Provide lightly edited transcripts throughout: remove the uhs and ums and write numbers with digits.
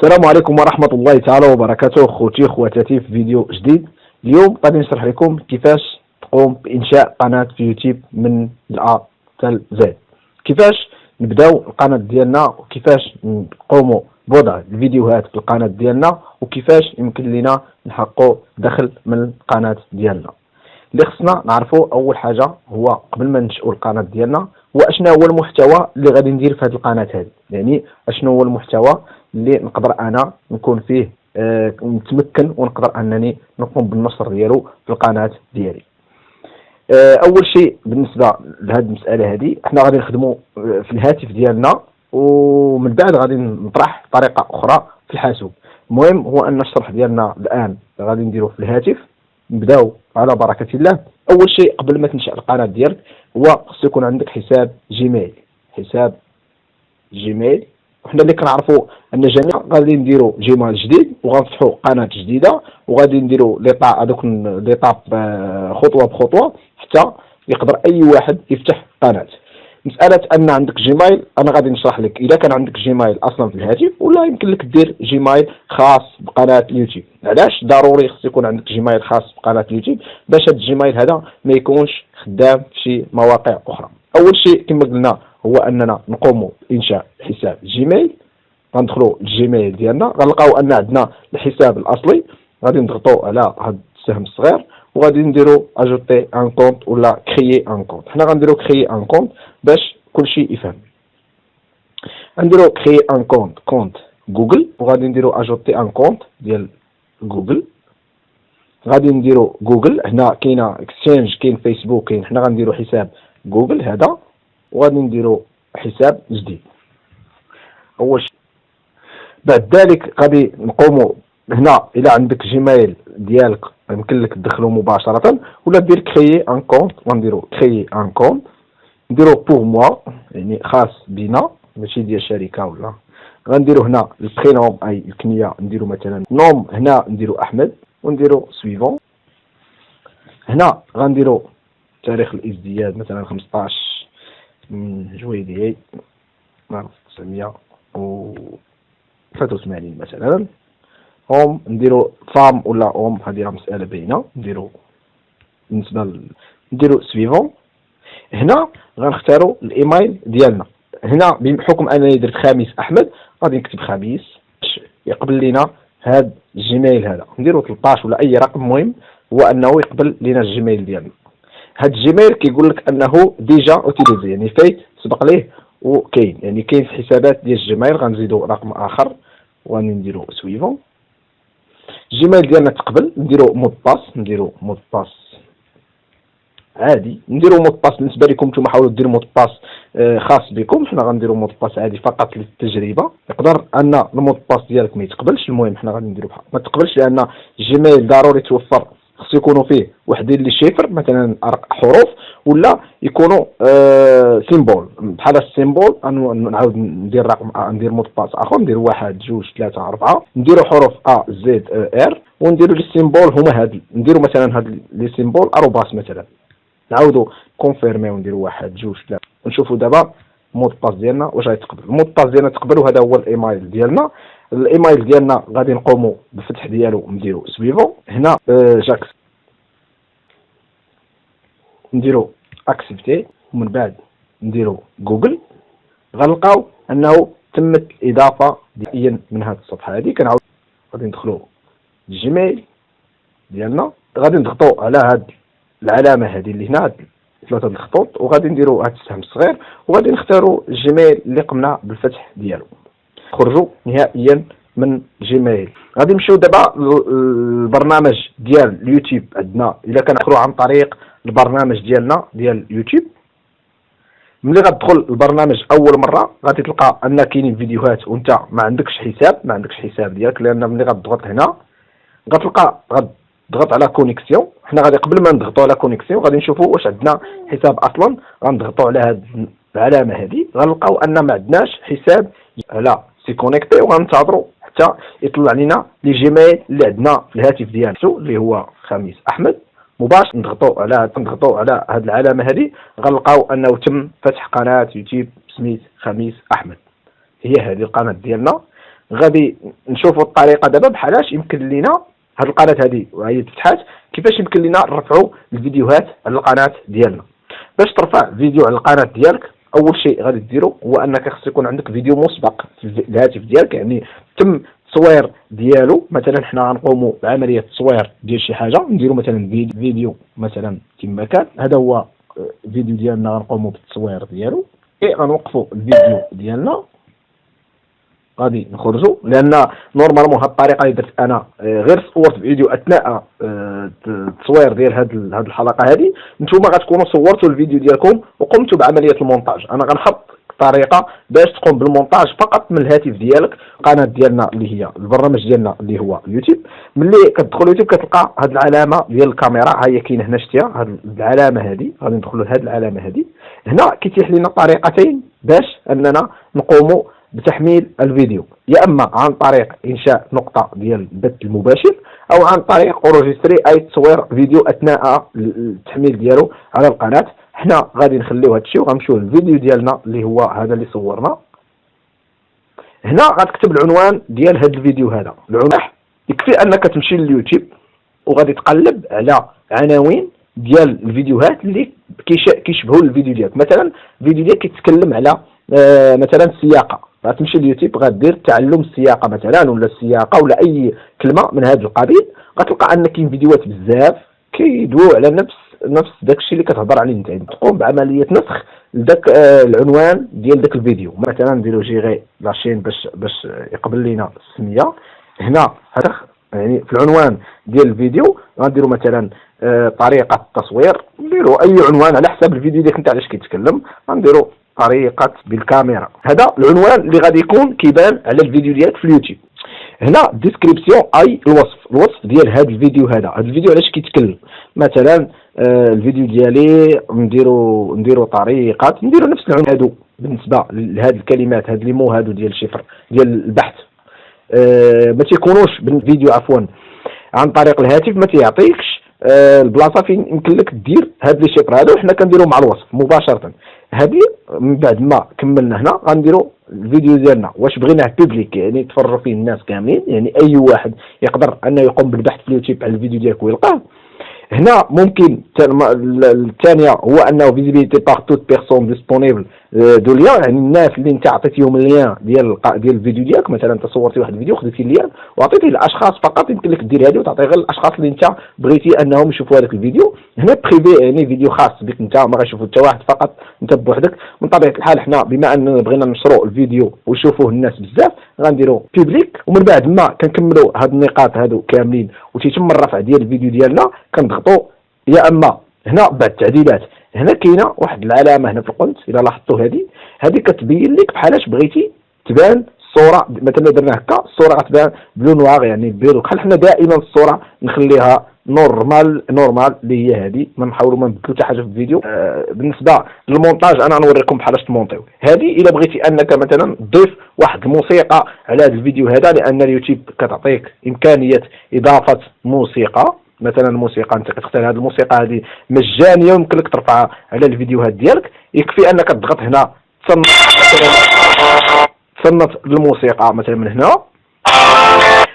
السلام عليكم ورحمة الله تعالى وبركاته. خوتي خواتاتي في فيديو جديد. اليوم غادي نشرح لكم كيفاش تقوم بإنشاء قناة في يوتيوب من الأ حتى زد. كيفاش نبداو القناة ديالنا وكيفاش نقوموا بوضع الفيديوهات في القناة ديالنا وكيفاش يمكن لنا نحققوا دخل من القناة ديالنا. اللي خصنا نعرفوا أول حاجة هو قبل ما ننشئوا القناة ديالنا هو اشنا هو المحتوى اللي غادي ندير في هذه القناة هذه، يعني اشنو هو المحتوى اللي نقدر انا نكون فيه متمكن ونقدر انني نقوم بالنشر ديالو في القناه ديالي. اول شيء بالنسبه لهذه المساله هذه احنا غادي نخدموا في الهاتف ديالنا، ومن بعد غادي نطرح طريقه اخرى في الحاسوب. المهم هو ان الشرح ديالنا الان غادي نديروه في الهاتف. نبداو على بركه الله. اول شيء قبل ما تنشأ القناه ديالك هو خص يكون عندك حساب جيميل. حساب جيميل، وحنا اللي كنعرفوا ان جميع غادي نديروا جيميل جديد وغنفتحوا قناه جديده وغادي نديروا هذوك ليطاب خطوه بخطوه حتى يقدر اي واحد يفتح قناه. مساله ان عندك جيميل انا غادي نشرح لك اذا كان عندك جيميل اصلا في الهاتف ولا يمكن لك دير جيميل خاص بقناه اليوتيوب. علاش ضروري خص يكون عندك جيميل خاص بقناه اليوتيوب؟ باش هذا الجيميل هذا ما يكونش خدام في شي مواقع اخرى. اول شيء كما قلنا هو اننا نقوموا بانشاء حساب جيميل. غندخلوا للجيميل ديالنا غنلقاو ان عندنا الحساب الاصلي، غادي نضغطوا على هذا السهم الصغير وغادي نديروا اجوتي ان كونت ولا كريي ان كونت. حنا غنديروا كريي ان كونت باش كلشي يفهم. غنديروا كريي ان كونت جوجل وغادي نديروا اجوتي ان كونت ديال جوجل. غادي نديروا جوجل. هنا كاينه اكسشينج، كاين فيسبوك، كاين. حنا غنديروا حساب جوجل هذا وغادي نديروا حساب جديد. اول شيء بعد ذلك غادي نقوموا هنا الى عندك جيميل ديالك يمكن لك تدخلوا مباشره ولا دير كريي ان كونت. غنديروا كريي ان كونت، نديروا بور موا يعني خاص بنا ماشي ديال الشركه. ولا غنديروا هنا البرينوم اي الكنيه، نديروا مثلا نوم، هنا نديروا احمد ونديروا سويفون. هنا غنديروا تاريخ الازدياد مثلا 15 من جويلية 1983 مثلا. هم نديروا فام ولا ام، هذه راه مساله باينه. نديروا بالنسبه نديروا سويفون. هنا غنختاروا الايميل ديالنا. هنا بحكم انني درت خميس احمد غادي نكتب خميس يقبل لنا هذا الجيميل هذا. نديروا 13 ولا اي رقم، مهم هو انه يقبل لنا الجيميل ديالنا. هذا الجيميل كيقول لك انه ديجا اوتيليزي، يعني فايت سبق ليه وكاين، يعني كاين في الحسابات ديال الجيميل. غنزيدوا رقم اخر وغادي نديروا سويفون. الجيميل ديالنا تقبل. نديروا مود باس عادي. نديروا مود باس بالنسبه لكم نتوما حاولوا ديروا مود باس خاص بكم. حنا غنديروا مود باس عادي فقط للتجربه. يقدر ان المود باس ديالك ما يتقبلش، المهم حنا غادي نديروا بحال ما تقبلش، لان الجيميل ضروري توفر خص يكونوا فيه وحدين لي شيفر مثلا حروف ولا يكونوا سيمبول بحال السيمبول. نعاود ندير رقم، ندير مود باس اخر، ندير 1 2 3 4، نديروا حروف ا زد ار ونديروا لي سيمبول هما هاد. نديروا مثلا هاد لي سيمبول اروباس مثلا. نعاودوا كونفيرمي ونديروا 1 2 3 ونشوفوا دابا المود باس ديالنا واش غيتقبل. المود باس ديالنا تقبل وهذا هو الايميل ديالنا. الايميل ديالنا غادي نقوموا بالفتح ديالو نديروا سويفون. هنا جاكس نديروا اكسبتي ومن بعد نديروا جوجل. غنلقاو انه تمت الاضافه دياليا من هذه الصفحه هذه. كنعاود غادي ندخلوا الجيميل ديالنا، غادي نضغطوا على هذه العلامه هذه اللي هنا، ثلاثه الخطوط، وغادي نديروا هذا السهم الصغير وغادي نختاروا الجيميل اللي قمنا بالفتح ديالو. خرجوا نهائيا من جيميل. غادي نمشيو دابا البرنامج ديال اليوتيوب عندنا. الا كندخلوا عن طريق البرنامج ديالنا ديال اليوتيوب، ملي غتدخل البرنامج اول مره غادي تلقى ان كاينين فيديوهات وانت ما عندكش حساب ديالك، لان ملي غتضغط هنا غتلقى غتضغط على كونيكسيون. حنا غادي قبل ما نضغطوا على كونيكسيون غادي نشوفوا واش عندنا حساب اصلا. غنضغطوا على هذه العلامه هذه غنلقاو ان ما عندناش حساب. لا سي كونيكتي وغننتظروا حتى يطلع لنا لي جيميل اللي عندنا في الهاتف ديالنا اللي هو خميس احمد. مباشر نضغطوا على هذه العلامه هذه غنلقاو انه تم فتح قناه يوتيوب سميت خميس احمد. هي هذه القناه ديالنا. غادي نشوفوا الطريقه دابا بحالاش يمكن لينا هاد القناه هذه وهي فتحات، كيفاش يمكن لينا نرفعوا الفيديوهات على القناه ديالنا. باش ترفع فيديو على القناه ديالك اول شيء غادي ديرو هو انك خص يكون عندك فيديو مسبق في الهاتف ديالك، يعني تم التصوير ديالو. مثلا حنا غنقوموا بعمليه التصوير ديال شي حاجه، نديروا مثلا فيديو مثلا كما كان، هذا هو الفيديو ديالنا غنقوموا بالتصوير ديالو، غنوقفوا الفيديو ديالنا غادي نخرجوا، لان نورمالمون هاد الطريقه اللي درت انا غير صورت فيديو اثناء التصوير ديال هاد الحلقه هذه. نتوما غتكونوا صورتوا الفيديو ديالكم وقمتوا بعمليه المونتاج. انا غنحط طريقه باش تقوم بالمونتاج فقط من الهاتف ديالك. القناه ديالنا اللي هي البرنامج ديالنا اللي هو اليوتيوب، ملي كتدخل اليوتيوب كتلقى هاد العلامه ديال الكاميرا، ها هي كاينه هنا شتيها هاد العلامه هذه، غادي ندخلوا لهاد العلامه هذه. هنا كيتيح لنا طريقتين باش اننا نقوموا بتحميل الفيديو، يا اما عن طريق انشاء نقطه ديال البث المباشر، او عن طريق اورجستري اي تصوير فيديو اثناء التحميل ديالو على القناه. حنا غادي نخليو هذا الشيء وغنمشيو للفيديو ديالنا اللي هو هذا اللي صورنا. هنا غتكتب العنوان ديال هذا الفيديو. هذا العنوان يكفي انك تمشي لليوتيوب وغادي تقلب على عناوين ديال الفيديوهات اللي كيشبهوا الفيديو ديالك. مثلا الفيديو ديالك كيتكلم على مثلا السياقه، غتمشي لليوتيوب غدير تعلم السياقه مثلا، ولا السياقه، ولا اي كلمه من هذا القبيل. غتلقى ان كاين فيديوهات بزاف كيدويو على نفس داكشي اللي كتهضر عليه انت. تقوم بعمليه نسخ لذاك العنوان ديال داك الفيديو. مثلا نديرو جيغي لاشين باش يقبل لينا السميه. هنا هذا يعني في العنوان ديال الفيديو غنديرو مثلا طريقه التصوير، نديرو اي عنوان على حسب الفيديو ديالك انت علاش كيتكلم. غنديرو طريقه بالكاميرا. هذا العنوان اللي غادي يكون كيبان على الفيديو ديالك في اليوتيوب. هنا ديسكريبسيون اي الوصف ديال هذا الفيديو. هذا الفيديو علاش كيتكلم. مثلا الفيديو ديالي نديرو طريقه، نديرو نفس العنوان هادو بالنسبه لهاد الكلمات، هاد لي مو هادو ديال الشفر ديال البحث. ما تيكونوش بالفيديو عفوا عن طريق الهاتف، ما تيعطيكش البلاصه فين يمكن لك دير هاد لي شيبر هادو. حنا كنديرو مع الوصف مباشره. هذه من بعد ما كملنا هنا غنديرو الفيديو ديالنا واش بغيناه بوبليك، يعني يتفرجوا فيه الناس كاملين، يعني اي واحد يقدر انه يقوم بالبحث في اليوتيوب على الفيديو ديالك ويلقاه. هنا ممكن الثانيه هو انه فيزيبيليتي بار توت بيرسون ديسپونيبل دو ليان، يعني الناس اللي انت عطيتيهم الليان ديال الفيديو ديالك. مثلا انت صورتي واحد الفيديو خديتي الليان وعطيتيه للاشخاص فقط، يمكن لك دير هذه وتعطي غير الاشخاص اللي انت بغيتي انهم يشوفوا هذاك الفيديو. هنا بريفي يعني فيديو خاص بك انت، ما غيشوفوا حتى واحد، فقط انت بوحدك. من طبيعه الحال حنا بما ان بغينا نشروا الفيديو ويشوفوه الناس بزاف غنديروا بوبليك. ومن بعد ما كنكملوا هاد النقاط هادو كاملين وتيتم الرفع ديال الفيديو ديالنا كنضغطوا يا اما هنا بعد التعديلات. هنا كاينه واحد العلامه هنا في القنت، اذا لاحظتوا هذه كتبين لك بحالاش بغيتي تبان الصوره. مثلا درنا هكا الصوره غتبان بلون واغ، يعني بيض. بحال حنا دائما الصوره نخليها نورمال اللي هي هذه، ما نحاولوا ما نبدلوا حتى حاجه في الفيديو. بالنسبه للمونتاج انا نوريكم بحالاش تمونطيو. هذه الا بغيتي انك مثلا تضيف واحد الموسيقى على هذا الفيديو هذا، لان اليوتيوب كتعطيك امكانيه اضافه موسيقى. مثلا الموسيقى انت كتختار هذه الموسيقى هذه مجانيه ويمكن لك ترفعها على الفيديوهات ديالك. يكفي انك تضغط هنا تصنت الموسيقى مثلا من هنا.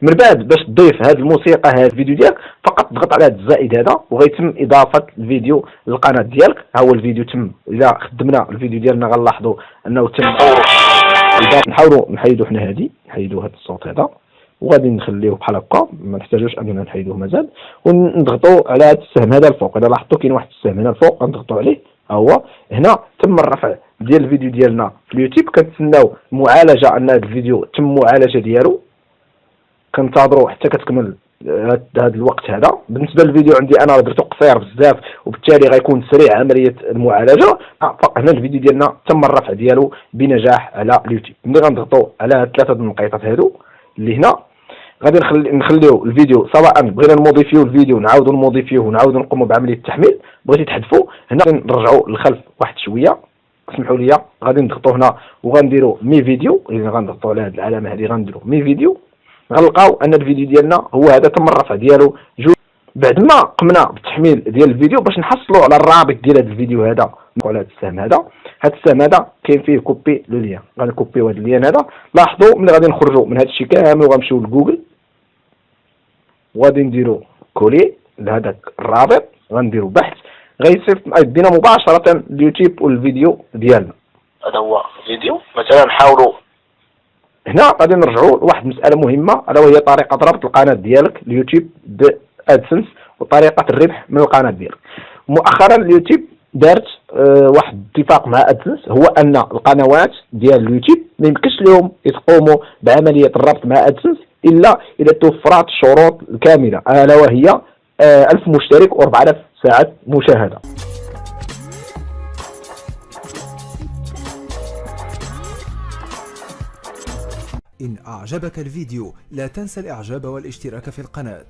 من بعد باش تضيف هذه الموسيقى هذا الفيديو ديالك فقط تضغط على هذا الزائد هذا وغيتم اضافه الفيديو للقناه ديالك. ها هو الفيديو تم. اذا خدمنا الفيديو ديالنا غنلاحظوا انه تم. اذا نحاولوا نحيدوا حنا هذه، نحيدوا هذا الصوت هذا وغادي نخليوه بحال هكا، ما نحتاجوش اننا نحيدوه مازال. ونضغطوا على هذا السهم هذا الفوق. اذا لاحظتوا كاين واحد السهم هنا الفوق غنضغطوا عليه. ها هو هنا تم الرفع ديال الفيديو ديالنا في اليوتيوب. كنتسناو معالجه ان هذا الفيديو تم معالجه ديالو، كنتظروا حتى كتكمل هذا الوقت هذا. بالنسبه للفيديو عندي انا درتو قصير بزاف وبالتالي غيكون سريع عمليه المعالجه. هنا الفيديو ديالنا تم الرفع ديالو بنجاح على اليوتيوب. ملي غنضغطوا على ثلاثه النقيطات هادو اللي هنا غادي نخليو الفيديو، سواء بغينا نموديفيو الفيديو نعاودوا نموديفيوه ونعاودوا نقوموا بعمليه التحميل. بغيتي تحذفوا هنا نرجعوا للخلف واحد شويه، اسمحوا لي. غادي نضغطوا هنا وغنديروا مي فيديو. اذا غنضغطوا على هذه العلامه هذه غنديروا مي فيديو. غنلقاو ان الفيديو ديالنا هو هذا تم الرفع ديالو. بعد ما قمنا بالتحميل ديال الفيديو باش نحصلوا على الرابط ديال هذا الفيديو هذا على هذا السهم هذا. هذا السهم هذا كاين فيه كوبي لو ليان، غنكوبيو هذا اللين هذا. لاحظوا ملي غادي نخرجوا من هذا الشيء كامل وغنمشيو لجوجل وغادي نديروا كولي لهذاك الرابط، غنديروا بحث غيصيفط بنا مباشره اليوتيوب والفيديو ديالنا. هذا هو فيديو. مثلا نحاولوا هنا غادي نرجعوا لواحد المساله مهمه، الا وهي طريقه ربط القناه ديالك اليوتيوب بادسنس وطريقه الربح من القناه ديالك. مؤخرا اليوتيوب دارت واحد الاتفاق مع ادسنس، هو ان القنوات ديال اليوتيوب ما يمكنش لهم يقوموا بعمليه الربط مع ادسنس الا اذا توفرت الشروط الكامله، الا وهي 1000 مشترك و4000 ساعه مشاهده. إن أعجبك الفيديو لا تنسى الإعجاب والاشتراك في القناة.